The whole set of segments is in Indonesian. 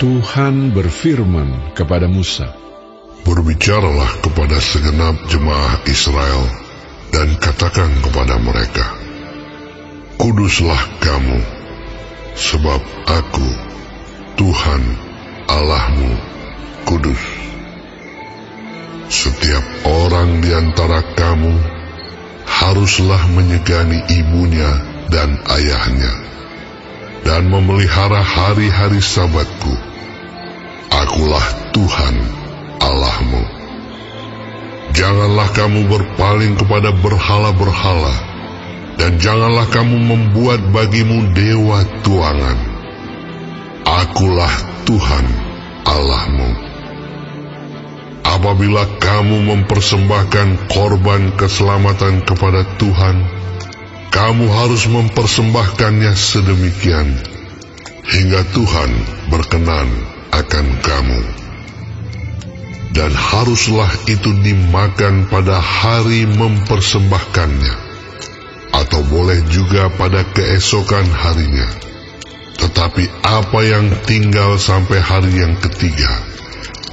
Tuhan berfirman kepada Musa, "Berbicaralah kepada segenap jemaah Israel dan katakan kepada mereka, Kuduslah kamu, sebab Aku, Tuhan Allahmu, kudus. Setiap orang di antara kamu haruslah menyegani ibunya dan ayahnya, dan memelihara hari-hari Sabatku. Akulah Tuhan Allahmu. Janganlah kamu berpaling kepada berhala-berhala, dan janganlah kamu membuat bagimu dewa tuangan. Akulah Tuhan Allahmu. Apabila kamu mempersembahkan korban keselamatan kepada Tuhan, kamu harus mempersembahkannya sedemikian, hingga Tuhan berkenan akan kamu. Dan haruslah itu dimakan pada hari mempersembahkannya, atau boleh juga pada keesokan harinya. Tetapi apa yang tinggal sampai hari yang ketiga,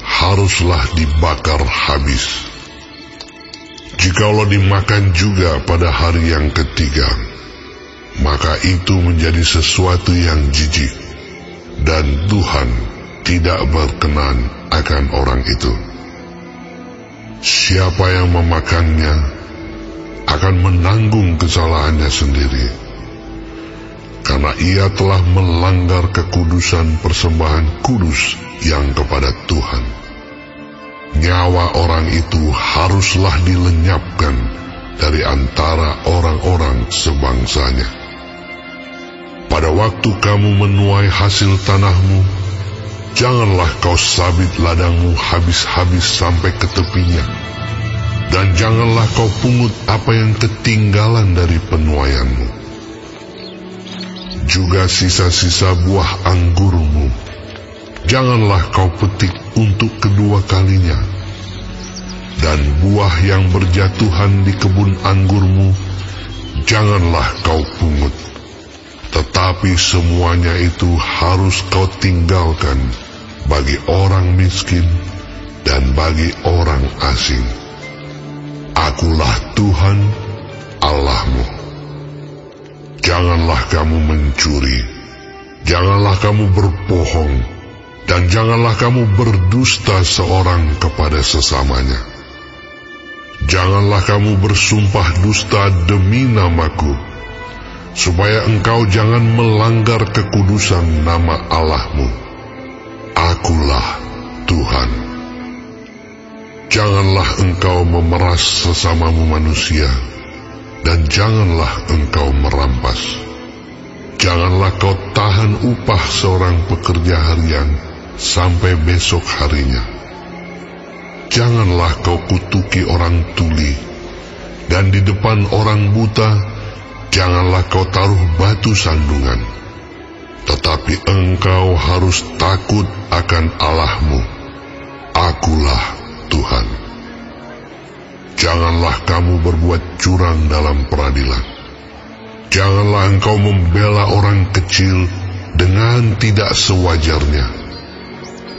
haruslah dibakar habis. Jikalau dimakan juga pada hari yang ketiga, maka itu menjadi sesuatu yang jijik, dan Tuhan tidak berkenan akan orang itu. Siapa yang memakannya akan menanggung kesalahannya sendiri, karena ia telah melanggar kekudusan persembahan kudus yang kepada Tuhan. Nyawa orang itu haruslah dilenyapkan dari antara orang-orang sebangsanya. Pada waktu kamu menuai hasil tanahmu, janganlah kau sabit ladangmu habis-habis sampai ke tepinya, dan janganlah kau pungut apa yang ketinggalan dari penuaianmu. Juga sisa-sisa buah anggurmu, janganlah kau petik untuk kedua kalinya, dan buah yang berjatuhan di kebun anggurmu, janganlah kau pungut. Tetapi semuanya itu harus kau tinggalkan bagi orang miskin dan bagi orang asing. Akulah Tuhan Allahmu. Janganlah kamu mencuri, janganlah kamu berbohong, dan janganlah kamu berdusta seorang kepada sesamanya. Janganlah kamu bersumpah dusta demi namaku, supaya engkau jangan melanggar kekudusan nama Allahmu. Akulah Tuhan. Janganlah engkau memeras sesamamu manusia, dan janganlah engkau merampas. Janganlah kau tahan upah seorang pekerja harian sampai besok harinya. Janganlah kau kutuki orang tuli, dan di depan orang buta janganlah kau taruh batu sandungan. Tetapi engkau harus takut akan Allahmu. Akulah Tuhan. Janganlah kamu berbuat curang dalam peradilan. Janganlah engkau membela orang kecil dengan tidak sewajarnya.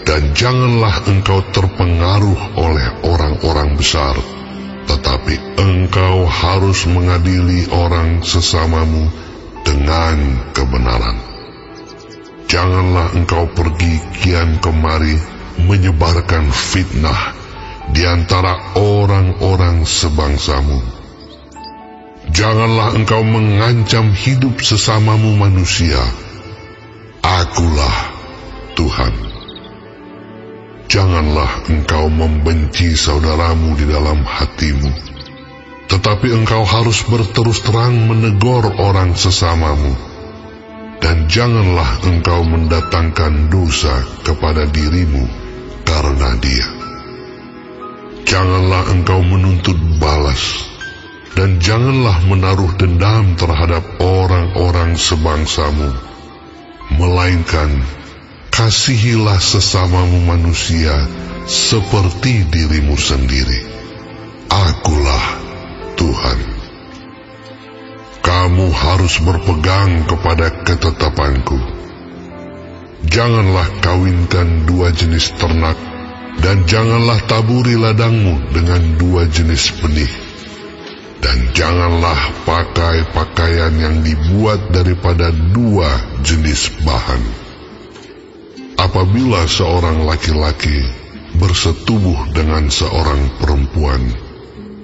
Dan janganlah engkau terpengaruh oleh orang-orang besar, tetapi engkau harus mengadili orang sesamamu dengan kebenaran. Janganlah engkau pergi kian kemari menyebarkan fitnah di antara orang-orang sebangsamu. Janganlah engkau mengancam hidup sesamamu manusia. Akulah Tuhan. Janganlah engkau membenci saudaramu di dalam hatimu, tetapi engkau harus berterus terang menegur orang sesamamu, dan janganlah engkau mendatangkan dosa kepada dirimu karena dia. Janganlah engkau menuntut balas, dan janganlah menaruh dendam terhadap orang-orang sebangsamu, melainkan kasihilah sesamamu manusia seperti dirimu sendiri. Akulah Tuhan. Kamu harus berpegang kepada ketetapanku. Janganlah kawinkan dua jenis ternak, dan janganlah taburi ladangmu dengan dua jenis benih. Dan janganlah pakai pakaian yang dibuat daripada dua jenis bahan. Apabila seorang laki-laki bersetubuh dengan seorang perempuan,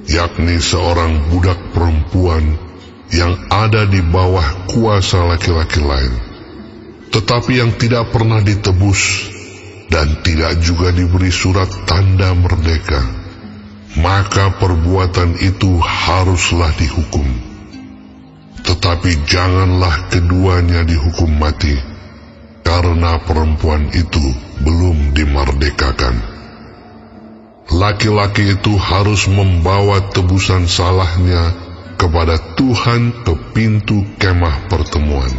yakni seorang budak perempuan yang ada di bawah kuasa laki-laki lain, tetapi yang tidak pernah ditebus dan tidak juga diberi surat tanda merdeka, maka perbuatan itu haruslah dihukum. Tetapi janganlah keduanya dihukum mati, karena perempuan itu belum dimerdekakan. Laki-laki itu harus membawa tebusan salahnya kepada Tuhan ke pintu kemah pertemuan,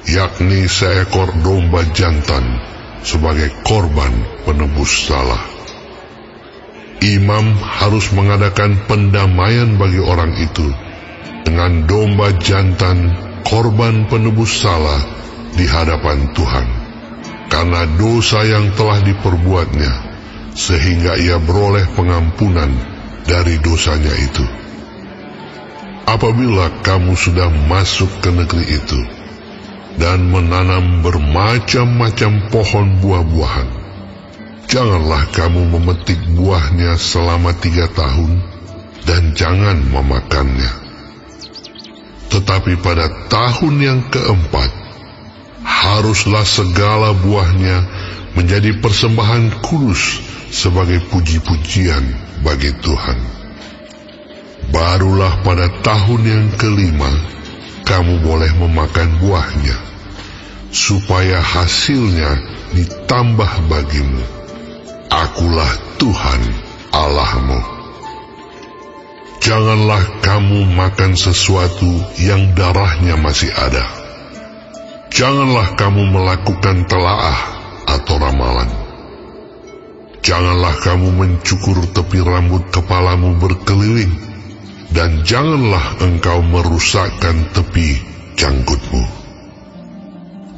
yakni seekor domba jantan sebagai korban penebus salah. Imam harus mengadakan pendamaian bagi orang itu dengan domba jantan korban penebus salah di hadapan Tuhan, karena dosa yang telah diperbuatnya, sehingga ia beroleh pengampunan dari dosanya itu. Apabila kamu sudah masuk ke negeri itu dan menanam bermacam-macam pohon buah-buahan, janganlah kamu memetik buahnya selama 3 tahun dan jangan memakannya. Tetapi pada tahun yang keempat, haruslah segala buahnya menjadi persembahan kudus sebagai puji-pujian bagi Tuhan. Barulah pada tahun yang kelima, kamu boleh memakan buahnya, supaya hasilnya ditambah bagimu. Akulah Tuhan Allahmu. Janganlah kamu makan sesuatu yang darahnya masih ada. Janganlah kamu melakukan telaah atau ramalan. Janganlah kamu mencukur tepi rambut kepalamu berkeliling, dan janganlah engkau merusakkan tepi janggutmu.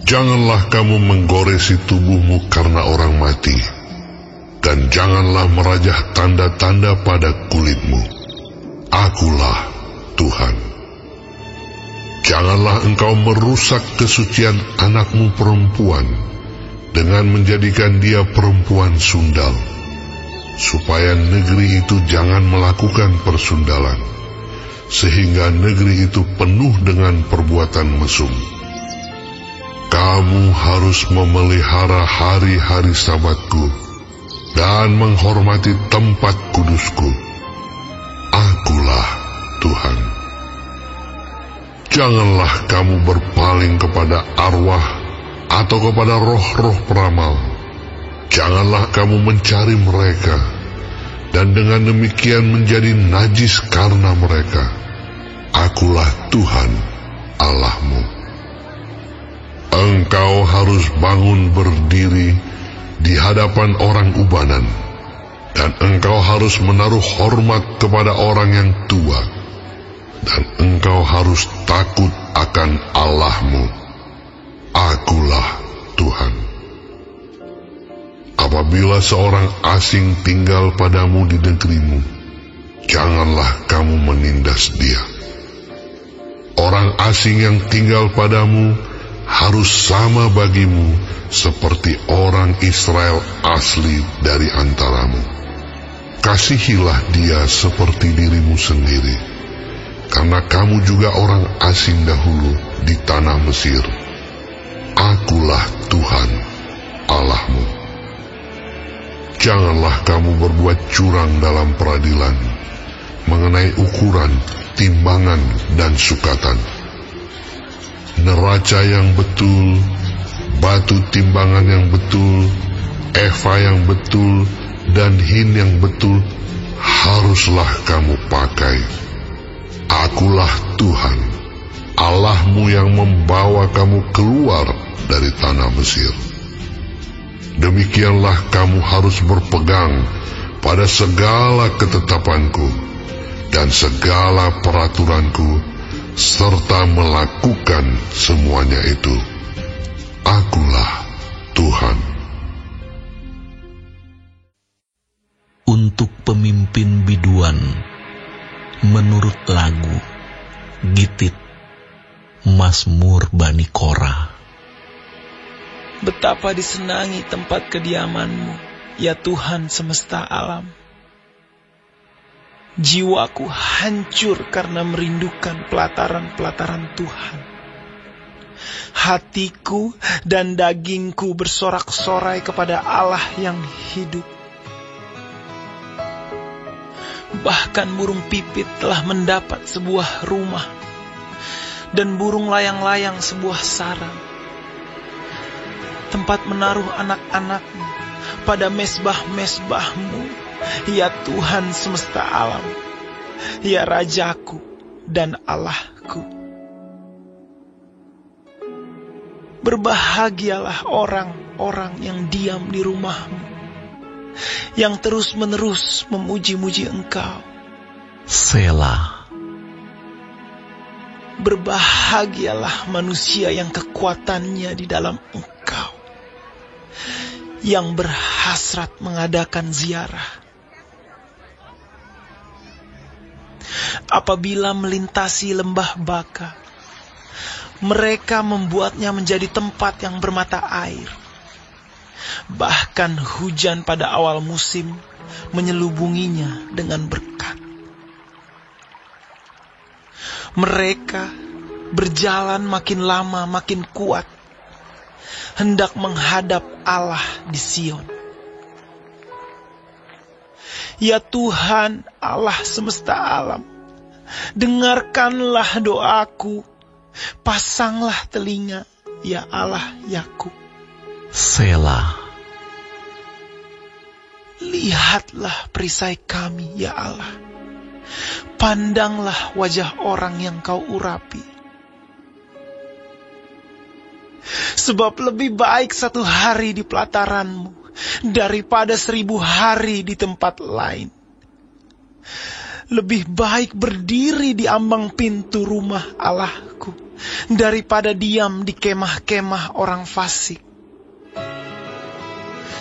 Janganlah kamu menggoresi tubuhmu karena orang mati, dan janganlah merajah tanda-tanda pada kulitmu. Akulah Tuhan. Janganlah engkau merusak kesucian anakmu perempuan dengan menjadikan dia perempuan sundal, supaya negeri itu jangan melakukan persundalan, sehingga negeri itu penuh dengan perbuatan mesum. Kamu harus memelihara hari-hari Sabatku dan menghormati tempat kudusku. Akulah Tuhan. Janganlah kamu berpaling kepada arwah atau kepada roh-roh peramal. Janganlah kamu mencari mereka, dan dengan demikian menjadi najis karena mereka. Akulah Tuhan Allahmu. Engkau harus bangun berdiri di hadapan orang ubanan, dan engkau harus menaruh hormat kepada orang yang tua, dan engkau harus takut akan Allahmu. Akulah Tuhan. Apabila seorang asing tinggal padamu di negerimu, janganlah kamu menindas dia. Orang asing yang tinggal padamu harus sama bagimu seperti orang Israel asli dari antaramu. Kasihilah dia seperti dirimu sendiri, karena kamu juga orang asing dahulu di tanah Mesir. Akulah Tuhan Allahmu. Janganlah kamu berbuat curang dalam peradilan mengenai ukuran, timbangan, dan sukatan. Neraca yang betul, batu timbangan yang betul, eva yang betul, dan hin yang betul haruslah kamu pakai. Akulah Tuhan Allahmu yang membawa kamu keluar dari tanah Mesir. Demikianlah kamu harus berpegang pada segala ketetapanku dan segala peraturanku, serta melakukan semuanya itu. Akulah pemimpin biduan menurut lagu Gitit Mazmur Bani Korah. Betapa disenangi tempat kediaman-Mu, ya Tuhan semesta alam. Jiwaku hancur karena merindukan pelataran-pelataran Tuhan. Hatiku dan dagingku bersorak-sorai kepada Allah yang hidup. Bahkan burung pipit telah mendapat sebuah rumah, dan burung layang-layang sebuah sarang, tempat menaruh anak-anakmu pada mesbah-mesbah-Mu, ya Tuhan semesta alam, ya Rajaku dan Allahku. Berbahagialah orang-orang yang diam di rumah-Mu, yang terus-menerus memuji-muji Engkau. Selah. Berbahagialah manusia yang kekuatannya di dalam Engkau, yang berhasrat mengadakan ziarah. Apabila melintasi lembah Baka, mereka membuatnya menjadi tempat yang bermata air. Bahkan hujan pada awal musim menyelubunginya dengan berkat. Mereka berjalan makin lama makin kuat, hendak menghadap Allah di Sion. Ya Tuhan Allah semesta alam, dengarkanlah doaku, pasanglah telinga, ya Allah Yakub. Selah. Lihatlah perisai kami, ya Allah. Pandanglah wajah orang yang Kau urapi. Sebab lebih baik 1 hari di pelataran-Mu daripada 1000 hari di tempat lain. Lebih baik berdiri di ambang pintu rumah Allahku daripada diam di kemah-kemah orang fasik.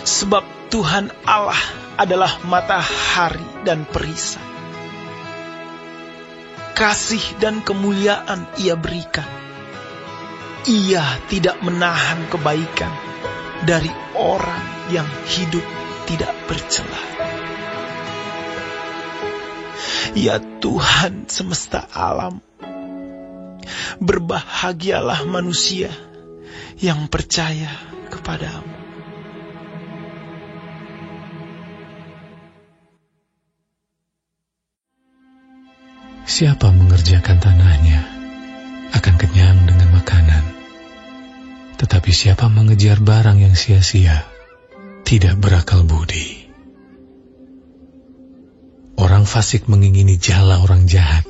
Sebab Tuhan Allah adalah matahari dan perisai. Kasih dan kemuliaan Ia berikan. Ia tidak menahan kebaikan dari orang yang hidup tidak bercela. Ya Tuhan semesta alam, berbahagialah manusia yang percaya kepadamu. Siapa mengerjakan tanahnya akan kenyang dengan makanan. Tetapi siapa mengejar barang yang sia-sia tidak berakal budi. Orang fasik mengingini jala orang jahat,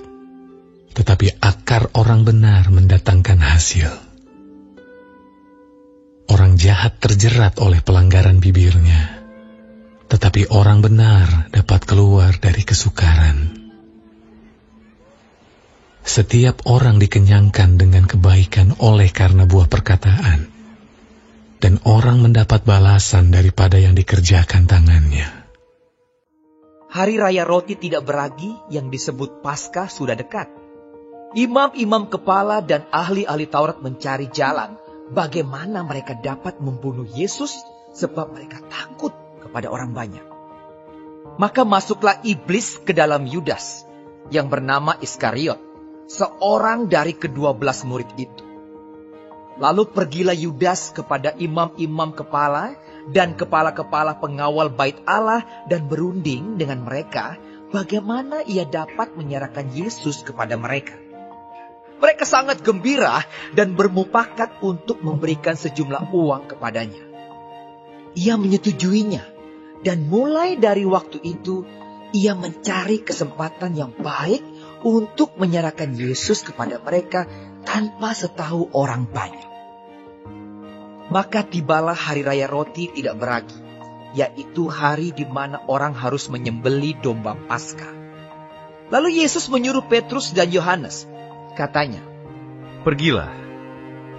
tetapi akar orang benar mendatangkan hasil. Orang jahat terjerat oleh pelanggaran bibirnya, tetapi orang benar dapat keluar dari kesukaran. Setiap orang dikenyangkan dengan kebaikan oleh karena buah perkataan, dan orang mendapat balasan daripada yang dikerjakan tangannya. Hari Raya Roti Tidak Beragi yang disebut Paskah sudah dekat. Imam-imam kepala dan ahli-ahli Taurat mencari jalan bagaimana mereka dapat membunuh Yesus sebab mereka takut kepada orang banyak. Maka masuklah iblis ke dalam Yudas yang bernama Iskariot, seorang dari ke-12 murid itu. Lalu pergilah Yudas kepada imam-imam kepala dan kepala-kepala pengawal bait Allah dan berunding dengan mereka bagaimana ia dapat menyerahkan Yesus kepada mereka. Mereka sangat gembira dan bermufakat untuk memberikan sejumlah uang kepadanya. Ia menyetujuinya, dan mulai dari waktu itu ia mencari kesempatan yang baik untuk menyerahkan Yesus kepada mereka tanpa setahu orang banyak. Maka tibalah hari Raya Roti Tidak Beragi, yaitu hari di mana orang harus menyembelih domba Paskah. Lalu Yesus menyuruh Petrus dan Yohanes, katanya, "Pergilah,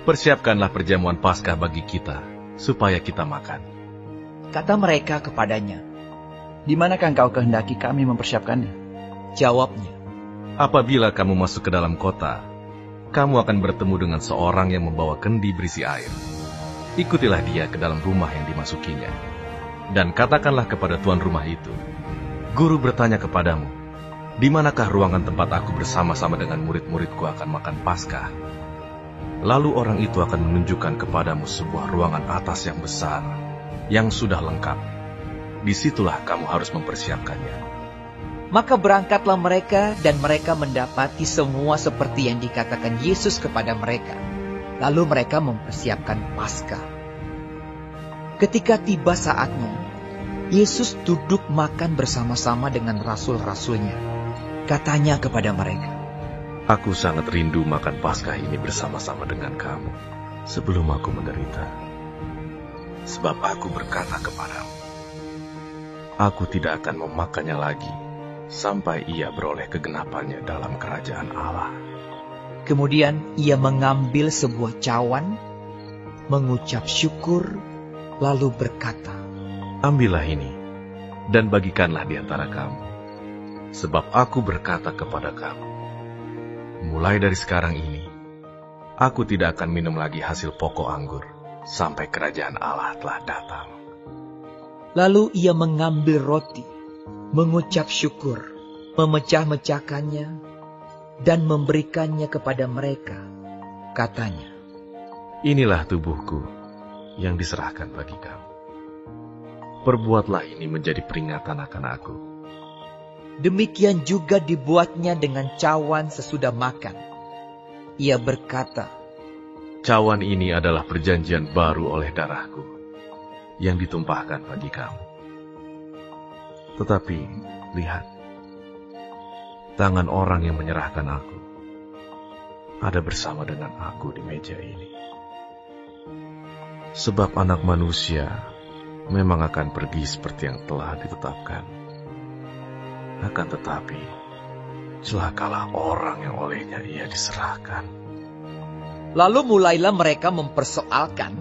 persiapkanlah perjamuan Paskah bagi kita, supaya kita makan." Kata mereka kepadanya, Di manakah engkau kehendaki kami mempersiapkannya? Jawabnya, Apabila kamu masuk ke dalam kota, kamu akan bertemu dengan seorang yang membawa kendi berisi air. Ikutilah dia ke dalam rumah yang dimasukinya. Dan katakanlah kepada tuan rumah itu, Guru bertanya kepadamu, di manakah ruangan tempat aku bersama-sama dengan murid-muridku akan makan Paskah? Lalu orang itu akan menunjukkan kepadamu sebuah ruangan atas yang besar, yang sudah lengkap. Disitulah kamu harus mempersiapkannya. maka berangkatlah mereka dan mereka mendapati semua seperti yang dikatakan Yesus kepada mereka. Lalu mereka mempersiapkan Paskah. Ketika tiba saatnya, Yesus duduk makan bersama-sama dengan rasul-rasulnya. Katanya kepada mereka, Aku sangat rindu makan Paskah ini bersama-sama dengan kamu sebelum aku menderita. Sebab aku berkata kepadamu, aku tidak akan memakannya lagi sampai ia beroleh kegenapannya dalam kerajaan Allah. Kemudian ia mengambil sebuah cawan, mengucap syukur, lalu berkata, Ambillah ini, dan bagikanlah di antara kamu. Sebab aku berkata kepada kamu, mulai dari sekarang ini, aku tidak akan minum lagi hasil pokok anggur, sampai kerajaan Allah telah datang. Lalu ia mengambil roti, mengucap syukur, memecah-mecahkannya, dan memberikannya kepada mereka. Katanya, Inilah tubuhku yang diserahkan bagi kamu. Perbuatlah ini menjadi peringatan akan aku. demikian juga dibuatnya dengan cawan sesudah makan. Ia berkata, Cawan ini adalah perjanjian baru oleh darahku, yang ditumpahkan bagi kamu. Tetapi, lihat, tangan orang yang menyerahkan aku ada bersama dengan aku di meja ini. Sebab anak manusia memang akan pergi seperti yang telah ditetapkan. Akan tetapi, celakalah orang yang olehnya ia diserahkan. Lalu mulailah mereka mempersoalkan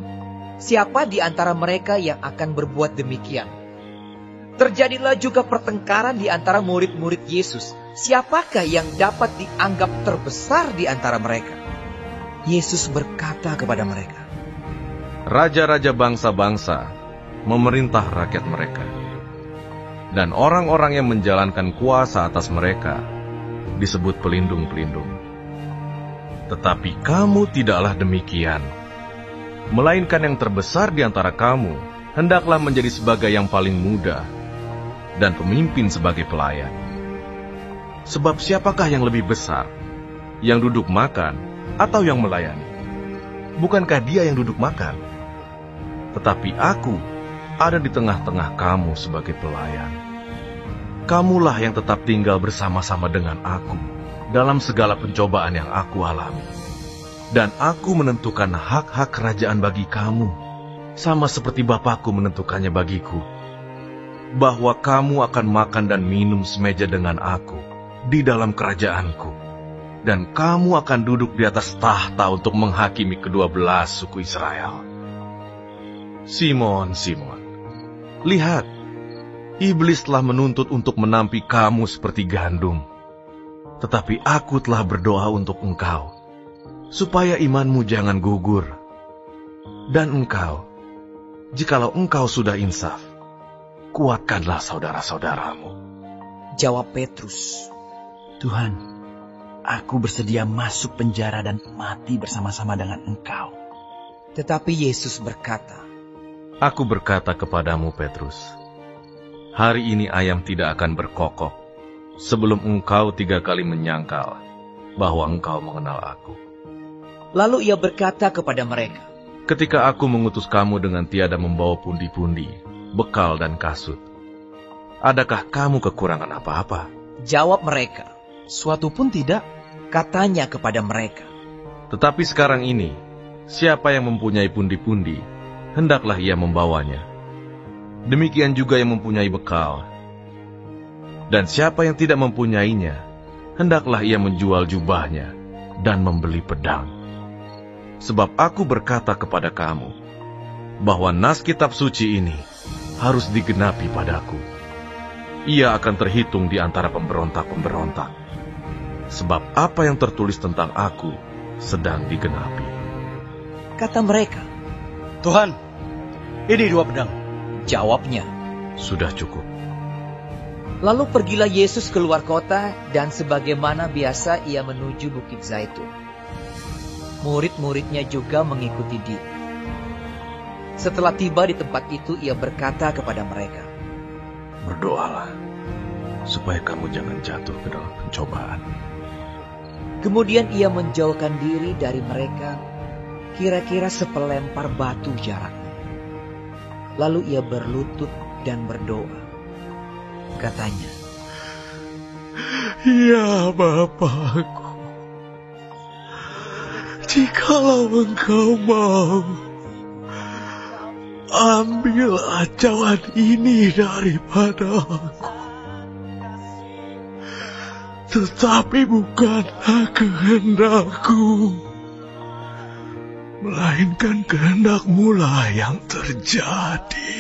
siapa di antara mereka yang akan berbuat demikian. Terjadilah juga pertengkaran di antara murid-murid Yesus. Siapakah yang dapat dianggap terbesar di antara mereka? Yesus berkata kepada mereka, Raja-raja bangsa-bangsa memerintah rakyat mereka, dan orang-orang yang menjalankan kuasa atas mereka disebut pelindung-pelindung. Tetapi kamu tidaklah demikian, melainkan yang terbesar di antara kamu hendaklah menjadi sebagai yang paling muda, dan pemimpin sebagai pelayan. Sebab siapakah yang lebih besar, yang duduk makan atau yang melayani? Bukankah dia yang duduk makan? Tetapi aku ada di tengah-tengah kamu sebagai pelayan. Kamulah yang tetap tinggal bersama-sama dengan aku dalam segala pencobaan yang aku alami. Dan aku menentukan hak-hak kerajaan bagi kamu, sama seperti Bapakku menentukannya bagiku, bahwa kamu akan makan dan minum semeja dengan aku di dalam kerajaanku, dan kamu akan duduk di atas tahta untuk menghakimi ke-12 suku Israel. Simon, Simon, lihat, iblis telah menuntut untuk menampi kamu seperti gandum. Tetapi aku telah berdoa untuk engkau, supaya imanmu jangan gugur. Dan engkau, jikalau engkau sudah insaf, kuatkanlah saudara-saudaramu. Jawab Petrus, Tuhan, aku bersedia masuk penjara dan mati bersama-sama dengan engkau. Tetapi Yesus berkata, Aku berkata kepadamu, Petrus, hari ini ayam tidak akan berkokok sebelum engkau 3 kali menyangkal bahwa engkau mengenal aku. Lalu ia berkata kepada mereka, Ketika aku mengutus kamu dengan tiada membawa pundi-pundi, bekal dan kasut, adakah kamu kekurangan apa-apa? Jawab mereka, Suatu pun tidak. katanya kepada mereka, Tetapi sekarang ini, siapa yang mempunyai pundi-pundi, hendaklah ia membawanya. Demikian juga yang mempunyai bekal. Dan siapa yang tidak mempunyainya, hendaklah ia menjual jubahnya dan membeli pedang. Sebab aku berkata kepada kamu, bahwa nas kitab suci ini harus digenapi padaku. ia akan terhitung di antara pemberontak-pemberontak. Sebab apa yang tertulis tentang aku sedang digenapi. Kata mereka. Tuhan, ini 2 pedang. Jawabnya. Sudah cukup. Lalu pergilah Yesus keluar kota dan sebagaimana biasa ia menuju Bukit Zaitun. Murid-muridnya juga mengikuti dia. Setelah tiba di tempat itu, ia berkata kepada mereka, Berdoalah, supaya kamu jangan jatuh ke dalam pencobaan. Kemudian ia menjauhkan diri dari mereka, kira-kira sepelempar batu jaraknya. Lalu ia berlutut dan berdoa. Katanya, Ya Bapakku, jikalau Engkau mau, ambillah cawan ini daripada aku. Tetapi bukanlah kehendakku, melainkan kehendak-Mu lah yang terjadi.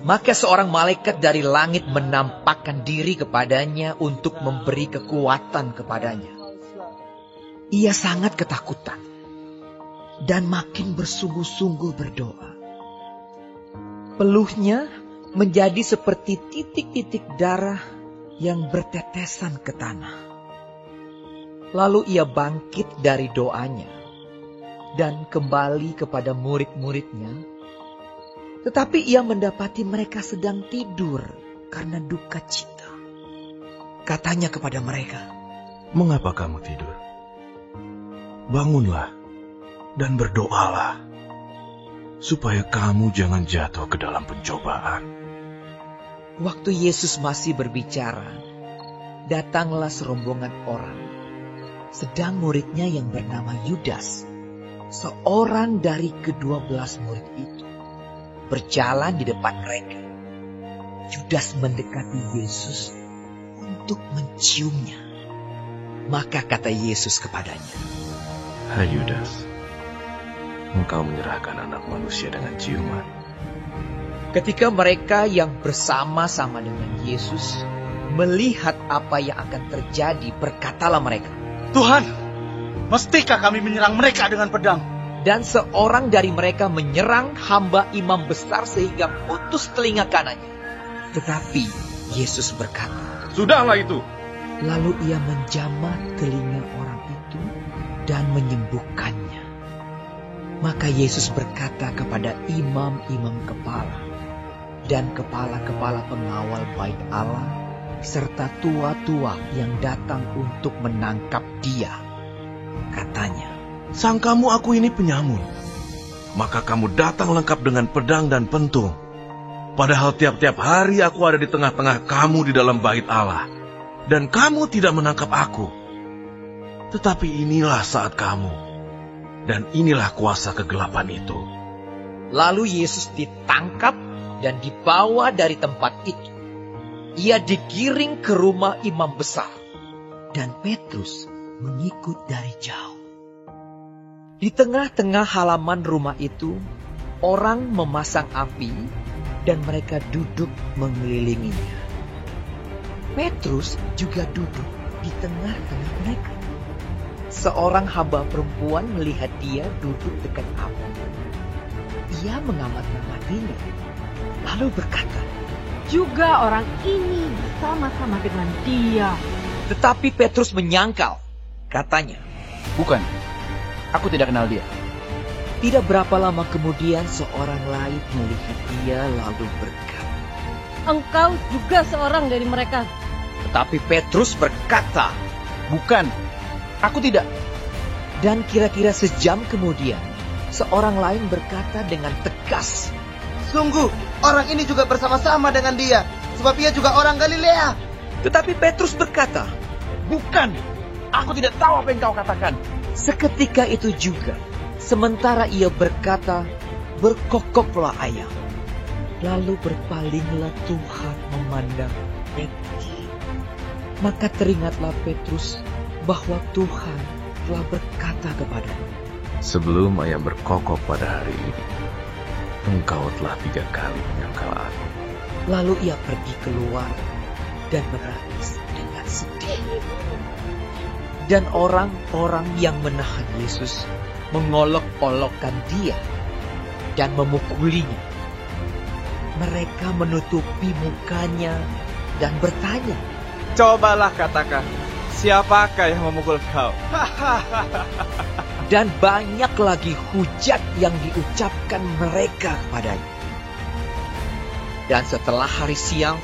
Maka seorang malaikat dari langit menampakkan diri kepadanya untuk memberi kekuatan kepadanya. Ia sangat ketakutan dan makin bersungguh-sungguh berdoa. Peluhnya menjadi seperti titik-titik darah yang bertetesan ke tanah. Lalu ia bangkit dari doanya dan kembali kepada murid-muridnya. Tetapi ia mendapati mereka sedang tidur karena duka cita. Katanya kepada mereka, Mengapa kamu tidur? Bangunlah dan berdoalah, supaya kamu jangan jatuh ke dalam pencobaan. Waktu Yesus masih berbicara, datanglah serombongan orang. Sedang muridnya yang bernama Yudas, seorang dari ke-12 murid itu, berjalan di depan mereka. Yudas mendekati Yesus untuk menciumnya. Maka kata Yesus kepadanya, Hai Yudas, engkau menyerahkan anak manusia dengan ciuman. Ketika mereka yang bersama-sama dengan Yesus melihat apa yang akan terjadi, berkatalah mereka, Tuhan, mestikah kami menyerang mereka dengan pedang? Dan seorang dari mereka menyerang hamba imam besar sehingga putus telinga kanannya. Tetapi Yesus berkata, Sudahlah itu. Lalu ia menjamah telinga orang itu dan menyembuhkannya. Maka Yesus berkata kepada imam-imam kepala dan kepala-kepala pengawal bait Allah serta tua-tua yang datang untuk menangkap dia. Katanya, Sangkamu aku ini penyamun, maka kamu datang lengkap dengan pedang dan pentung. Padahal tiap-tiap hari aku ada di tengah-tengah kamu di dalam bait Allah, dan kamu tidak menangkap aku. Tetapi inilah saat kamu, dan inilah kuasa kegelapan itu. Lalu Yesus ditangkap dan dibawa dari tempat itu. Ia digiring ke rumah imam besar, dan Petrus mengikut dari jauh. Di tengah-tengah halaman rumah itu, orang memasang api dan mereka duduk mengelilinginya. Petrus juga duduk di tengah-tengah mereka. Seorang hamba perempuan melihat dia duduk dekat api. Ia mengamat-ngamatinya, lalu berkata, Juga orang ini bersama-sama dengan dia. Tetapi Petrus menyangkal. Katanya, Bukan, aku tidak kenal dia. tidak berapa lama kemudian seorang lain melihat dia lalu berkata, Engkau juga seorang dari mereka. Tetapi Petrus berkata, Bukan, aku tidak. dan kira-kira sejam kemudian seorang lain berkata dengan tegas, Sungguh, orang ini juga bersama-sama dengan dia, sebab ia juga orang Galilea. Tetapi Petrus berkata, Bukan, aku tidak tahu apa yang kau katakan. seketika itu juga, sementara ia berkata, berkokoklah ayam. Lalu berpalinglah Tuhan memandang Petrus. Maka teringatlah Petrus bahwa Tuhan telah berkata kepadanya, Sebelum ayam berkokok pada hari ini, engkau telah 3 kali menyangkal aku. Lalu ia pergi keluar dan menangis dengan sedih. Dan orang-orang yang menahan Yesus mengolok-olokkan dia dan memukulinya. Mereka menutupi mukanya dan bertanya, "Cobalah katakan, siapakah yang memukul kau?" Dan banyak lagi hujat yang diucapkan mereka padanya. Dan setelah hari siang,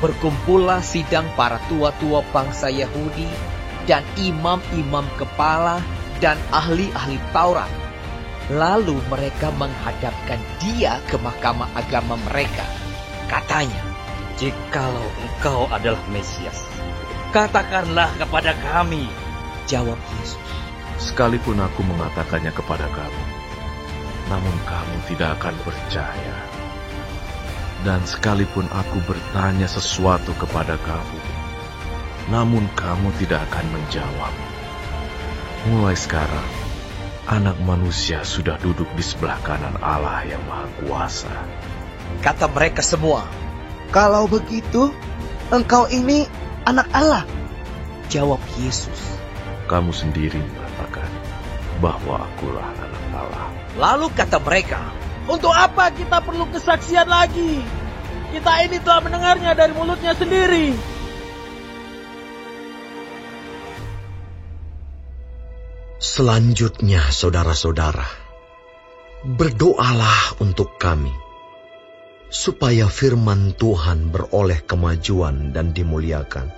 berkumpullah sidang para tua-tua bangsa Yahudi dan imam-imam kepala dan ahli-ahli Taurat. Lalu mereka menghadapkan dia ke mahkamah agama mereka. Katanya, "Jikalau engkau adalah Mesias, katakanlah kepada kami." Jawab Yesus, "Sekalipun aku mengatakannya kepada kamu, namun kamu tidak akan percaya. Dan sekalipun aku bertanya sesuatu kepada kamu, namun kamu tidak akan menjawab. Mulai sekarang, Anak Manusia sudah duduk di sebelah kanan Allah yang Maha Kuasa." Kata mereka semua, "Kalau begitu, engkau ini anak Allah." Jawab Yesus, "Kamu sendiri mengatakan bahwa akulah anak Allah." Lalu kata mereka, "Untuk apa kita perlu kesaksian lagi? Kita ini telah mendengarnya dari mulutnya sendiri." Selanjutnya, saudara-saudara, berdoalah untuk kami, supaya firman Tuhan beroleh kemajuan dan dimuliakan,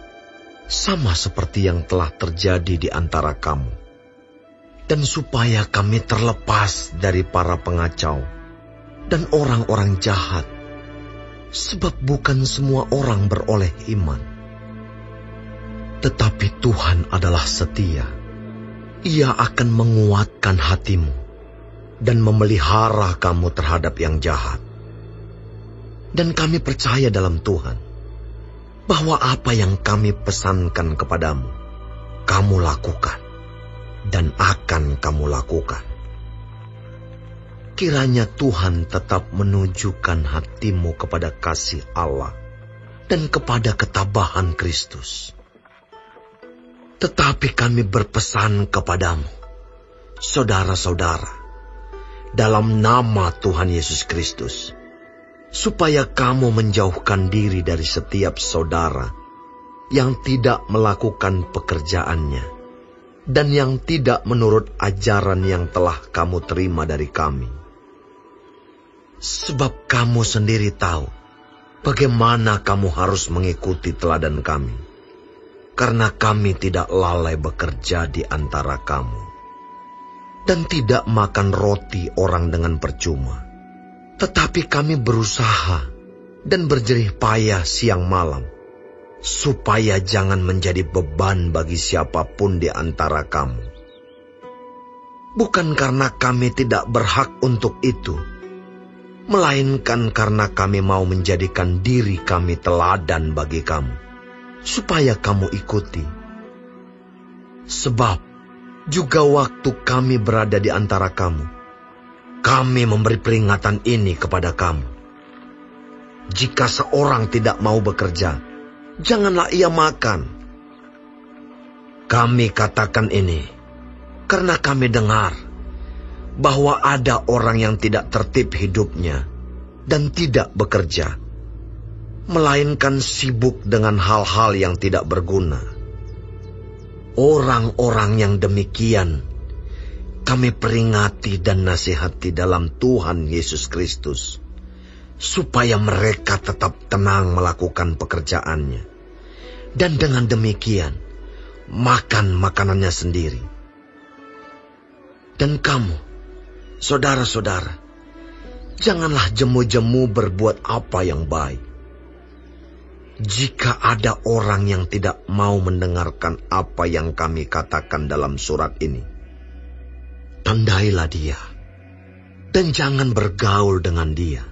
sama seperti yang telah terjadi di antara kamu, dan supaya kami terlepas dari para pengacau dan orang-orang jahat, sebab bukan semua orang beroleh iman. Tetapi Tuhan adalah setia. Ia akan menguatkan hatimu dan memelihara kamu terhadap yang jahat. Dan kami percaya dalam Tuhan, bahwa apa yang kami pesankan kepadamu, kamu lakukan dan akan kamu lakukan. Kiranya Tuhan tetap menunjukkan hatimu kepada kasih Allah dan kepada ketabahan Kristus. Tetapi kami berpesan kepadamu, saudara-saudara, dalam nama Tuhan Yesus Kristus, supaya kamu menjauhkan diri dari setiap saudara yang tidak melakukan pekerjaannya dan yang tidak menurut ajaran yang telah kamu terima dari kami. Sebab kamu sendiri tahu bagaimana kamu harus mengikuti teladan kami. Karena kami tidak lalai bekerja di antara kamu, dan tidak makan roti orang dengan percuma. Tetapi kami berusaha dan berjerih payah siang malam, supaya jangan menjadi beban bagi siapapun di antara kamu. Bukan karena kami tidak berhak untuk itu, melainkan karena kami mau menjadikan diri kami teladan bagi kamu, supaya kamu ikuti. Sebab juga waktu kami berada di antara kamu, kami memberi peringatan ini kepada kamu. Jika seorang tidak mau bekerja, janganlah ia makan. Kami katakan ini karena kami dengar bahwa ada orang yang tidak tertib hidupnya dan tidak bekerja, melainkan sibuk dengan hal-hal yang tidak berguna. Orang-orang yang demikian kami peringati dan nasihati dalam Tuhan Yesus Kristus, supaya mereka tetap tenang melakukan pekerjaannya, dan dengan demikian makan makanannya sendiri. Dan kamu, saudara-saudara, janganlah jemu-jemu berbuat apa yang baik. Jika ada orang yang tidak mau mendengarkan apa yang kami katakan dalam surat ini, tandailah dia, dan jangan bergaul dengan dia,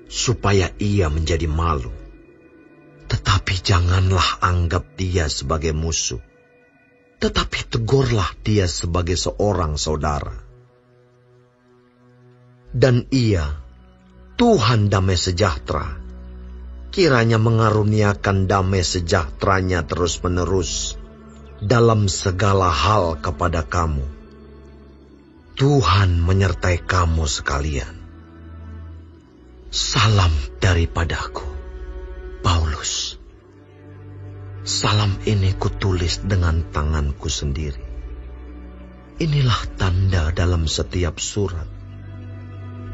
supaya ia menjadi malu. Tetapi janganlah anggap dia sebagai musuh, tetapi tegurlah dia sebagai seorang saudara. Dan ia, Tuhan damai sejahtera, kiranya mengaruniakan damai sejahteranya terus-menerus dalam segala hal kepada kamu. Tuhan menyertai kamu sekalian. Salam daripadaku, Paulus. Salam ini kutulis dengan tanganku sendiri. Inilah tanda dalam setiap surat.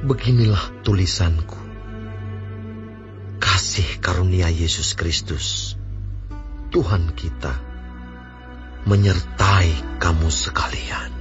Beginilah tulisanku. Kasih karunia Yesus Kristus, Tuhan kita, menyertai kamu sekalian.